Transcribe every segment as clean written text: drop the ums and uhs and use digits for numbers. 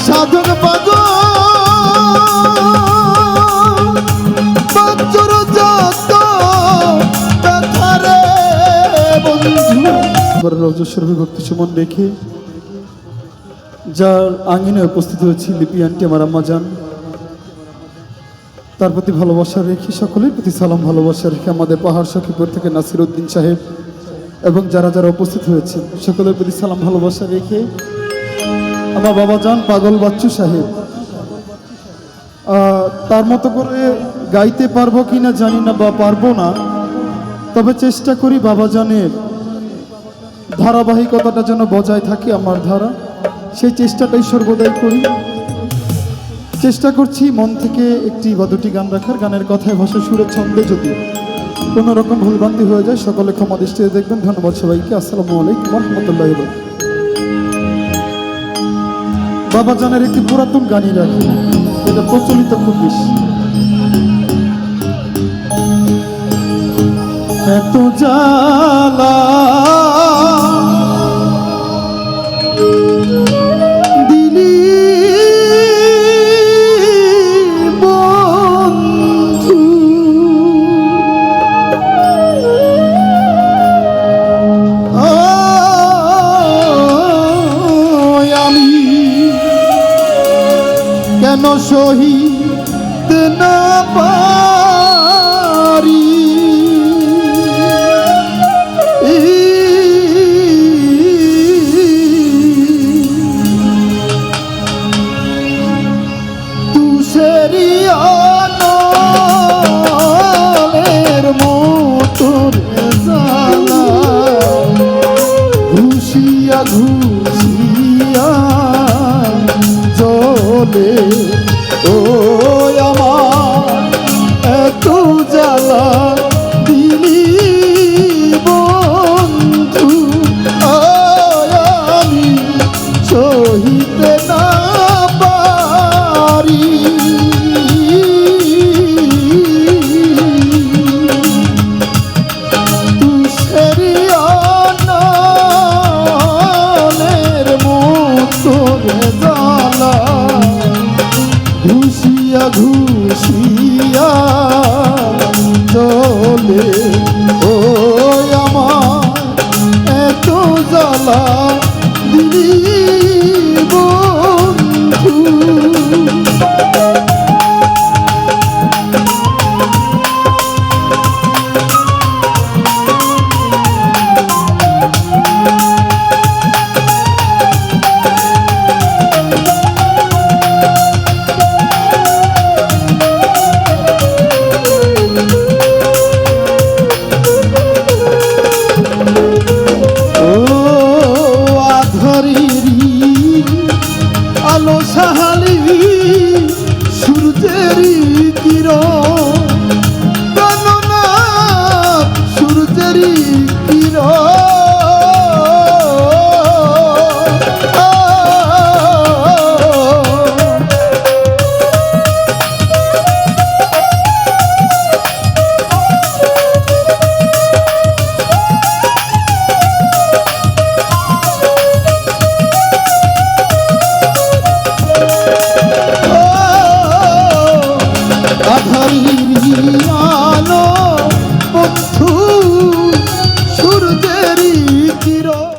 সাধন পাগল বাচ্চুর যত ব্যথারে বন্ধু রজস্বর বিভক্তি সুমন রেখে যার আঙিনায় উপস্থিত হয়েছে লিপি আন্টি আমার আম্মা যান, তার প্রতি ভালোবাসা রেখে সকলের প্রতি সালাম ভালোবাসা রেখে আমাদের পাহাড় সখীপুর থেকে নাসির উদ্দিন সাহেব এবং যারা যারা উপস্থিত হয়েছে সকলের প্রতি সালাম ভালোবাসা রেখে আমার বাবা যান পাগল বাচ্চু সাহেব, তার মতো করে গাইতে পারবো কিনা জানি না বা পারবো না, তবে চেষ্টা করি বাবা জানের ধারাবাহিকতাটা যেন বজায় থাকে আমার ধারা, সেই চেষ্টাটাই সর্বদাই করি। চেষ্টা করছি মন থেকে একটি বা দুটি গান রাখার, গানের কথায় ভাষা সুরে ছন্দে যদি কোনো রকম ভুলভ্রান্তি হয়ে যায় সকলে ক্ষমা দৃষ্টিতে দেখবেন। ধন্যবাদ সবাইকে। আসসালামু আলাইকুম রহমতুল্লাহ। বাবা জানের একটি পুরাতন গানই রাখি, এটা প্রচলিত খুব বেশি। এত জ্বালা দিলি বন্ধু, আমি কেন সহিতে না পারি, তুষেরি আলোর মতো জ্বালা ঘুষিয়া ঘুষিয়া চলে ও আমার এত জ্বালা দিলি বন্ধু, আমি সহিতে না পারি। তুষেরি আলোর মতো জ্বালা ঘুষিয়া ঘুষিয়া চলে ও আমার এত জ্বালা দিলি বন্ধু। আলো সাহালি সূর্যেরই কিরণ, গণনা সূর্যেরই কিরণ, আলো বন্ধু সূর্যেরই কিরণ,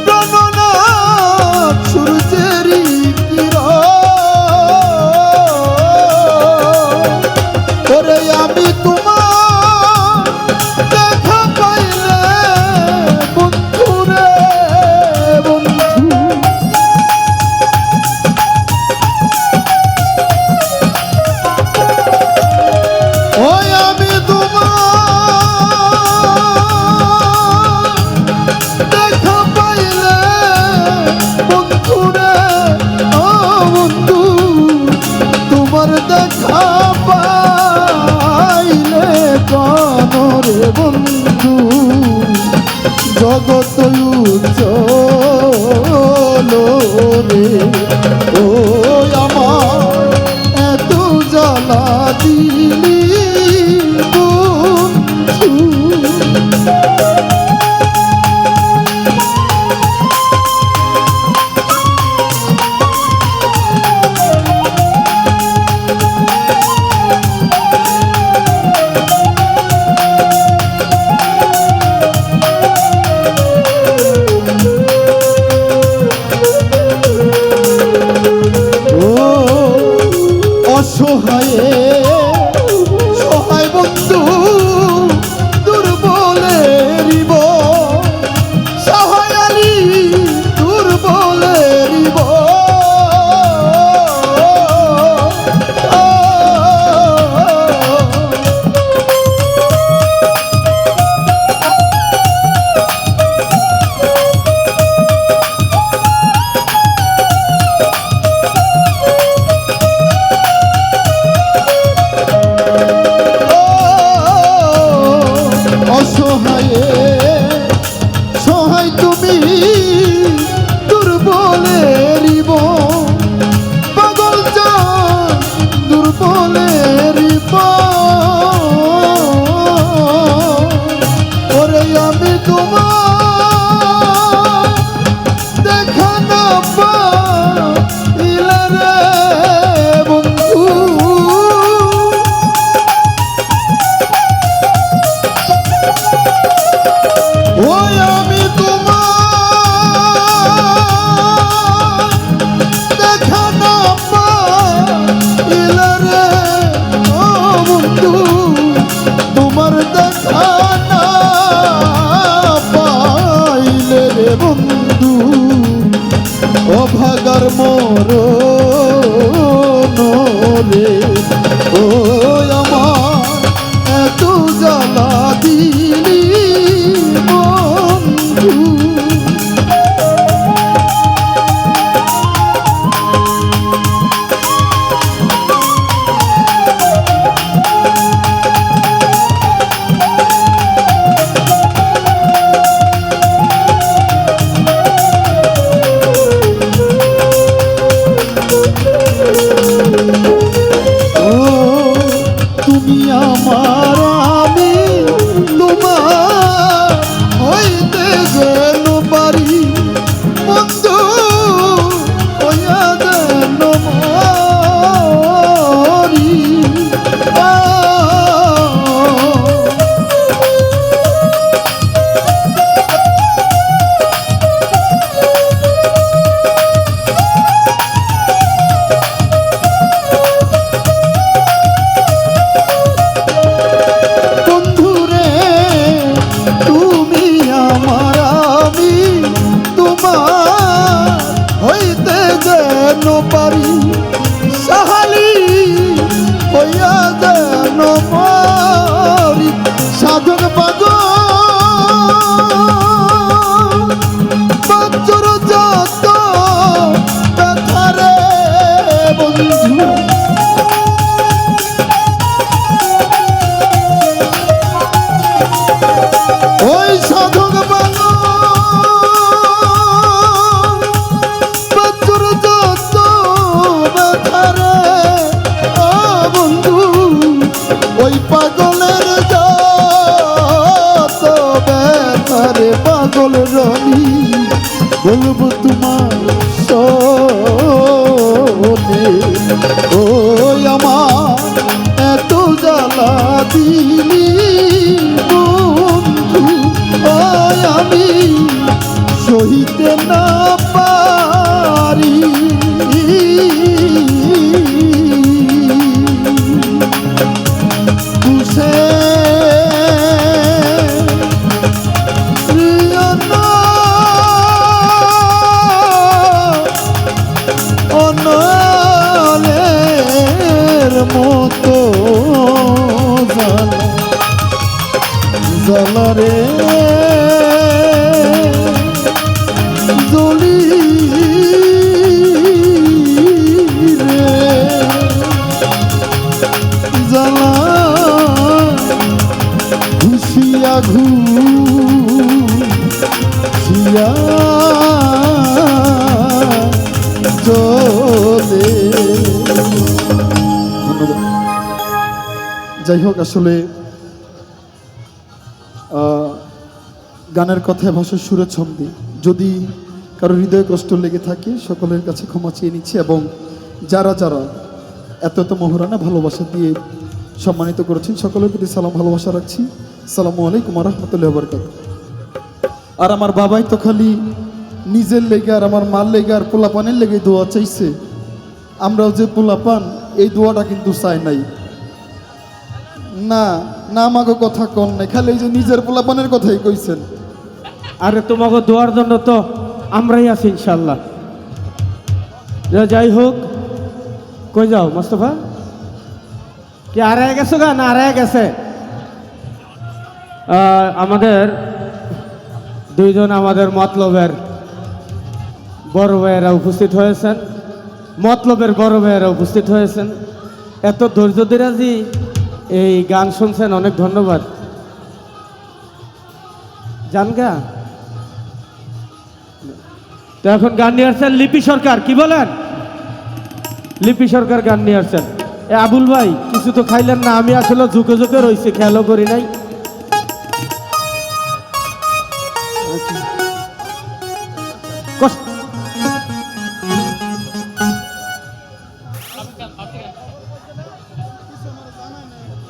গণনা সূর্যেরই কিরণ, ওরে আমি তোমার দেখা পাইলে বন্ধু রে বন্ধু, ওই আমি তোমার দেখা পাইলে বন্ধু রে ও বন্ধু, তোমার দেখা পাইলে কেন রে বন্ধু জগৎ উজ্জ্বল রে, ও আমার এত জ্বালা দিলি বন্ধু। মরণ রে। ও আমার এত জ্বালা দিলি বন্ধু। তুমি আমার আমি তোমার হইতে যেন পারি বন্ধু হইয়া যেন মরি। পারি সাহালি হইয়া যেন মরি। সাধন বাজর যত ব্যথারে বন্ধু। ওই সাধক ওই পাগলের যত ব্যথারে পাগল রনি বলবো তোমার শোনে। ওই আমার এত জ্বালা দিলি বন্ধু। ওই আমি সহিতে না পারি। মতো জ্বালা রে জ্বলি রে জ্বালা ঘুষিয়া ঘুষিয়া চলে। যাই হোক, আসলে গানের কথায় ভাষার সুরে ছন্দে যদি কারো হৃদয়ে কষ্ট লেগে থাকে সকলের কাছে ক্ষমা চেয়ে নিচ্ছি। এবং যারা যারা এত এত মহরানা ভালোবাসা দিয়ে সম্মানিত করেছেন সকলের প্রতি সালাম ভালোবাসা রাখছি। আসসালামু আলাইকুম ওয়া রাহমাতুল্লাহি ওয়া বারাকাতুহু। আর আমার বাবাই তো খালি নিজের লেগে আর আমার মার লেগে আর পোলাপানের লেগে দোয়া চাইছে। আমরাও যে পোলাপান এই দোয়াটা কিন্তু চাই নাই। না না আমাকে কথা কন নাই, খালি এই যে নিজের পোলাপানের কথাই কইছেন। আরে তোমাকে দোয়ার জন্য তো আমরাই আছি ইনশাল্লাহ। যাই হোক, কই যাও মোস্তফা? কি আড়ায় গেছো গা না আড়ায় গেছে? আমাদের দুইজন আমাদের মতলবের বড় ভাইয়েরা উপস্থিত হয়েছেন, মতলবের বড় ভাইয়েরা উপস্থিত হয়েছেন। এত ধৈর্য ধরে এই গান শুনছেন, অনেক ধন্যবাদ। জানগা তো এখন গান নিয়ে আসছেন লিপি সরকার। কি বলেন? লিপি সরকার গান নিয়ে আসছেন। এ আবুল ভাই কিছু তো খাইলেন না? আমি আসলে ঝুঁকে ঝুঁকে রয়েছি, খেয়ালও করি নাই। কষ্ট